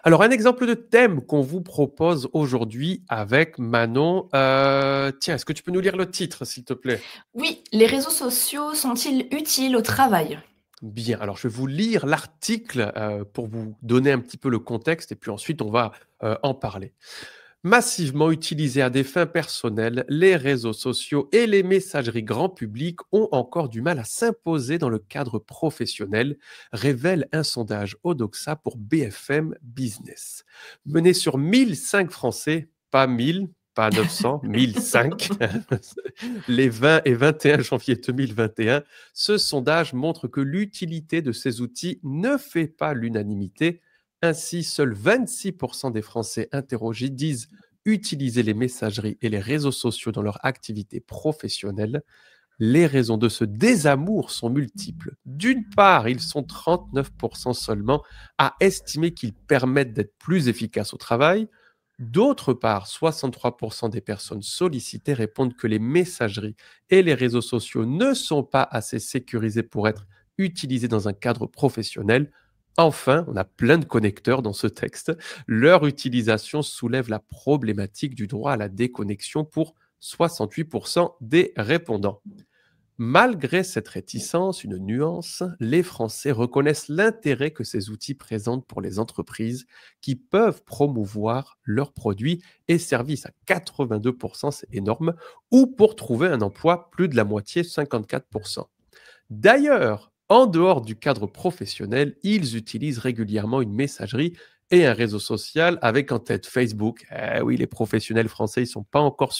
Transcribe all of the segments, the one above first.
Alors, un exemple de thème qu'on vous propose aujourd'hui avec Manon. Tiens, est-ce que tu peux nous lire le titre, s'il te plaît? Oui, les réseaux sociaux sont-ils utiles au travail? Bien, alors je vais vous lire l'article pour vous donner un petit peu le contexte et puis ensuite on va en parler. Massivement utilisés à des fins personnelles, les réseaux sociaux et les messageries grand public ont encore du mal à s'imposer dans le cadre professionnel, révèle un sondage Odoxa pour BFM Business. Mené sur 1005 Français, pas 1000, pas 900, 1005, les 20 et 21 janvier 2021, ce sondage montre que l'utilité de ces outils ne fait pas l'unanimité. Ainsi, seuls 26% des Français interrogés disent utiliser les messageries et les réseaux sociaux dans leur activité professionnelle. Les raisons de ce désamour sont multiples. D'une part, ils sont 39% seulement à estimer qu'ils permettent d'être plus efficaces au travail. D'autre part, 63% des personnes sollicitées répondent que les messageries et les réseaux sociaux ne sont pas assez sécurisés pour être utilisés dans un cadre professionnel. Enfin, on a plein de connecteurs dans ce texte. Leur utilisation soulève la problématique du droit à la déconnexion pour 68% des répondants. Malgré cette réticence, une nuance, les Français reconnaissent l'intérêt que ces outils présentent pour les entreprises qui peuvent promouvoir leurs produits et services à 82%, c'est énorme, ou pour trouver un emploi, plus de la moitié, 54%. D'ailleurs, en dehors du cadre professionnel, ils utilisent régulièrement une messagerie et un réseau social avec en tête Facebook. Oui, les professionnels français, ils sont pas encore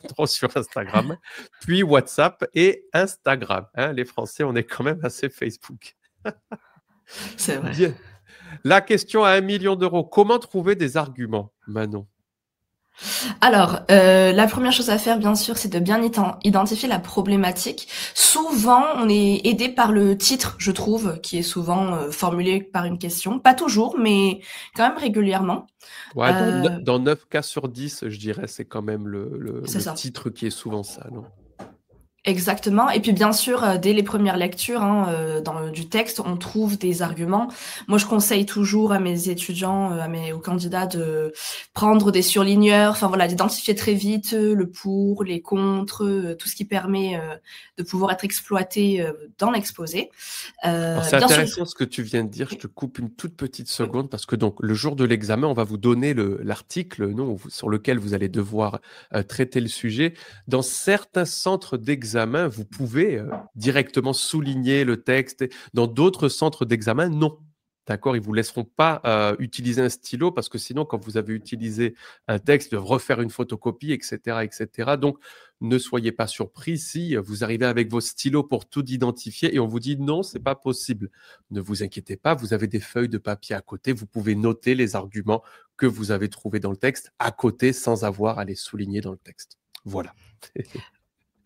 trop sur Instagram. Puis WhatsApp et Instagram. Hein, les Français, on est quand même assez Facebook. C'est vrai. Bien. La question à 1 million d'euros. Comment trouver des arguments, Manon? Alors, la première chose à faire, bien sûr, c'est de bien identifier la problématique. Souvent, on est aidé par le titre, je trouve, qui est souvent formulé par une question. Pas toujours, mais quand même régulièrement. Ouais, Euh, dans 9 cas sur 10, je dirais, c'est quand même c'est le ça. titre qui est souvent ça, non? Exactement. Et puis bien sûr, dès les premières lectures du texte, on trouve des arguments. Moi, je conseille toujours à mes étudiants, aux candidats de prendre des surligneurs, enfin voilà, d'identifier très vite le pour, les contre, tout ce qui permet de pouvoir être exploité dans l'exposé. Alors, c'est Bien sûr, intéressant ce que tu viens de dire. Je te coupe une toute petite seconde parce que donc le jour de l'examen, on va vous donner l'article non, sur lequel vous allez devoir traiter le sujet. Dans certains centres d'examen, vous pouvez directement souligner le texte. Dans d'autres centres d'examen, non. D'accord, ils vous laisseront pas utiliser un stylo parce que sinon, quand vous avez utilisé un texte, ils doivent refaire une photocopie, etc., etc. Donc, ne soyez pas surpris si vous arrivez avec vos stylos pour tout identifier et on vous dit non, c'est pas possible. Ne vous inquiétez pas, vous avez des feuilles de papier à côté, vous pouvez noter les arguments que vous avez trouvés dans le texte à côté sans avoir à les souligner dans le texte. Voilà.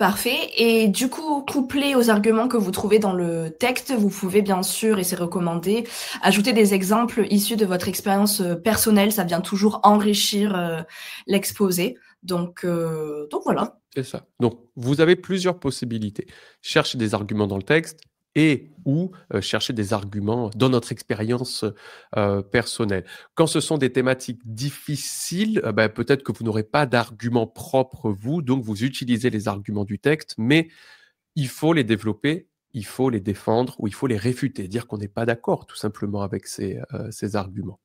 parfait. Et du coup, couplé aux arguments que vous trouvez dans le texte, vous pouvez bien sûr, et c'est recommandé, ajouter des exemples issus de votre expérience personnelle. Ça vient toujours enrichir l'exposé. Donc voilà. C'est ça. Donc, vous avez plusieurs possibilités. Chercher des arguments dans le texte et ou chercher des arguments dans notre expérience personnelle. Quand ce sont des thématiques difficiles, ben, peut-être que vous n'aurez pas d'arguments propres vous, donc vous utilisez les arguments du texte, mais il faut les développer, il faut les défendre ou il faut les réfuter, dire qu'on n'est pas d'accord tout simplement avec ces arguments.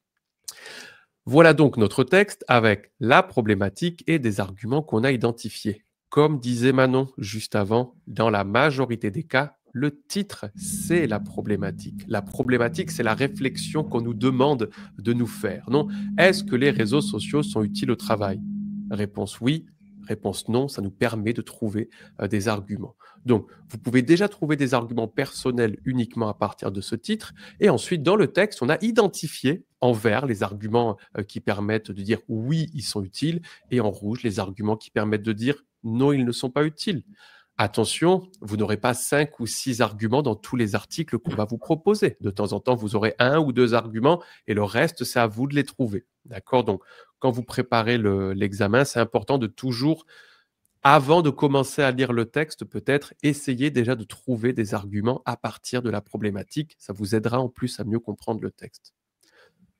Voilà donc notre texte avec la problématique et des arguments qu'on a identifiés. Comme disait Manon juste avant, dans la majorité des cas, le titre, c'est la problématique. La problématique, c'est la réflexion qu'on nous demande de nous faire. Non, est-ce que les réseaux sociaux sont utiles au travail? Réponse oui, réponse non, ça nous permet de trouver des arguments. Donc, vous pouvez déjà trouver des arguments personnels uniquement à partir de ce titre. Et ensuite, dans le texte, on a identifié en vert les arguments qui permettent de dire oui, ils sont utiles, et en rouge les arguments qui permettent de dire non, ils ne sont pas utiles. Attention, vous n'aurez pas 5 ou 6 arguments dans tous les articles qu'on va vous proposer. De temps en temps, vous aurez 1 ou 2 arguments et le reste, c'est à vous de les trouver. D'accord? Donc, quand vous préparez l'examen, c'est important de toujours, avant de commencer à lire le texte, peut-être essayer déjà de trouver des arguments à partir de la problématique. Ça vous aidera en plus à mieux comprendre le texte.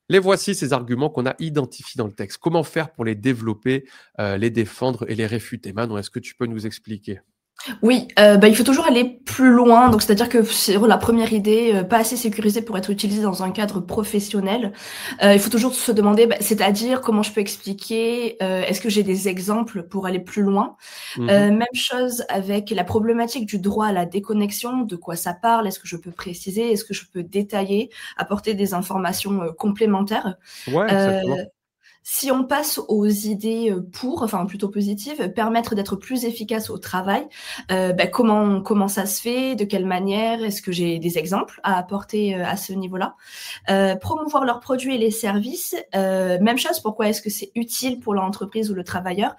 Les voici ces arguments qu'on a identifiés dans le texte. Comment faire pour les développer, les défendre et les réfuter? Manon, est-ce que tu peux nous expliquer? Oui, bah, il faut toujours aller plus loin, donc c'est-à-dire que sur la première idée, pas assez sécurisée pour être utilisée dans un cadre professionnel, il faut toujours se demander, bah, c'est-à-dire comment je peux expliquer? Est-ce que j'ai des exemples pour aller plus loin? Mmh. Même chose avec la problématique du droit à la déconnexion, de quoi ça parle? Est-ce que je peux préciser? Est-ce que je peux détailler? Apporter des informations, complémentaires? Ouais, Heu exactement. Si on passe aux idées, enfin plutôt positives, permettre d'être plus efficace au travail, bah, comment ça se fait? De quelle manière? Est-ce que j'ai des exemples à apporter, à ce niveau-là? Promouvoir leurs produits et les services, même chose, pourquoi est-ce que c'est utile pour l'entreprise ou le travailleur?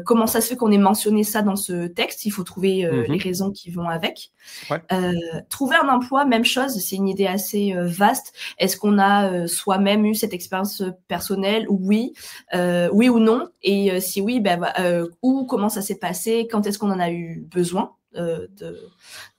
Comment ça se fait qu'on ait mentionné ça dans ce texte? Il faut trouver, les Mmh. raisons qui vont avec. Ouais. Heu, Trouver un emploi, même chose, c'est une idée assez, vaste. Est-ce qu'on a, soi-même eu cette expérience, personnelle? Oui. Oui ou non? Et si oui, bah, où, comment ça s'est passé? Quand est-ce qu'on en a eu besoin,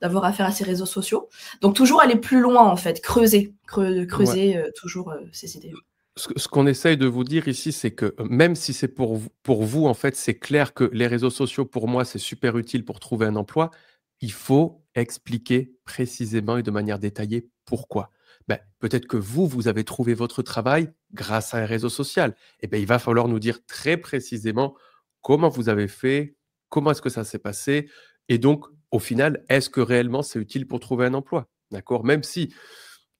d'avoir affaire à ces réseaux sociaux? Donc toujours aller plus loin en fait, Ouais. creuser, toujours, ces idées. Ce qu'on essaye de vous dire ici, c'est que, même si c'est pour vous, en fait, c'est clair que les réseaux sociaux, pour moi, c'est super utile pour trouver un emploi. Il faut expliquer précisément et de manière détaillée pourquoi. Ben, peut-être que vous avez trouvé votre travail grâce à un réseau social. Et ben, il va falloir nous dire très précisément comment vous avez fait, comment est-ce que ça s'est passé et donc, au final, est-ce que réellement c'est utile pour trouver un emploi? D'accord? Même si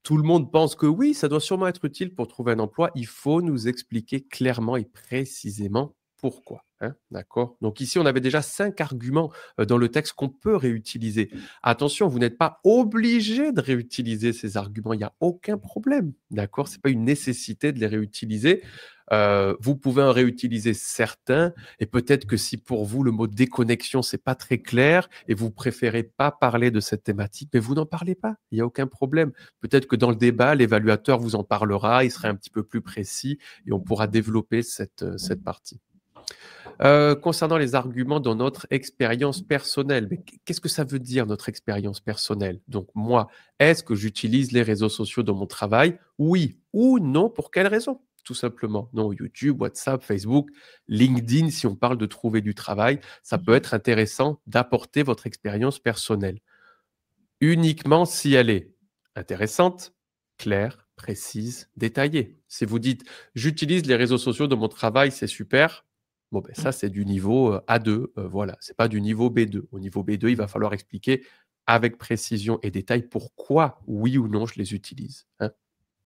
tout le monde pense que oui, ça doit sûrement être utile pour trouver un emploi. Il faut nous expliquer clairement et précisément pourquoi, hein, d'accord? Donc ici, on avait déjà 5 arguments, dans le texte qu'on peut réutiliser. Attention, vous n'êtes pas obligé de réutiliser ces arguments, il y a aucun problème, d'accord? C'est pas une nécessité de les réutiliser. Vous pouvez en réutiliser certains et peut-être que si pour vous le mot déconnexion, c'est pas très clair et vous préférez pas parler de cette thématique, mais vous n'en parlez pas, il y a aucun problème. Peut-être que dans le débat, l'évaluateur vous en parlera, il sera un petit peu plus précis et on pourra développer cette partie. Concernant les arguments dans notre expérience personnelle, mais qu'est-ce que ça veut dire notre expérience personnelle? Donc moi, est-ce que j'utilise les réseaux sociaux dans mon travail? Oui ou non, pour quelle raison? Tout simplement. Non, YouTube, WhatsApp, Facebook, LinkedIn, si on parle de trouver du travail, ça peut Mmh. être intéressant d'apporter votre expérience personnelle. Uniquement si elle est intéressante, claire, précise, détaillée. Si vous dites: «J'utilise les réseaux sociaux dans mon travail, c'est super», bon, ben, ça, c'est du niveau, A2, voilà, c'est pas du niveau B2. Au niveau B2, il va falloir expliquer avec précision et détail pourquoi, oui ou non, je les utilise, hein.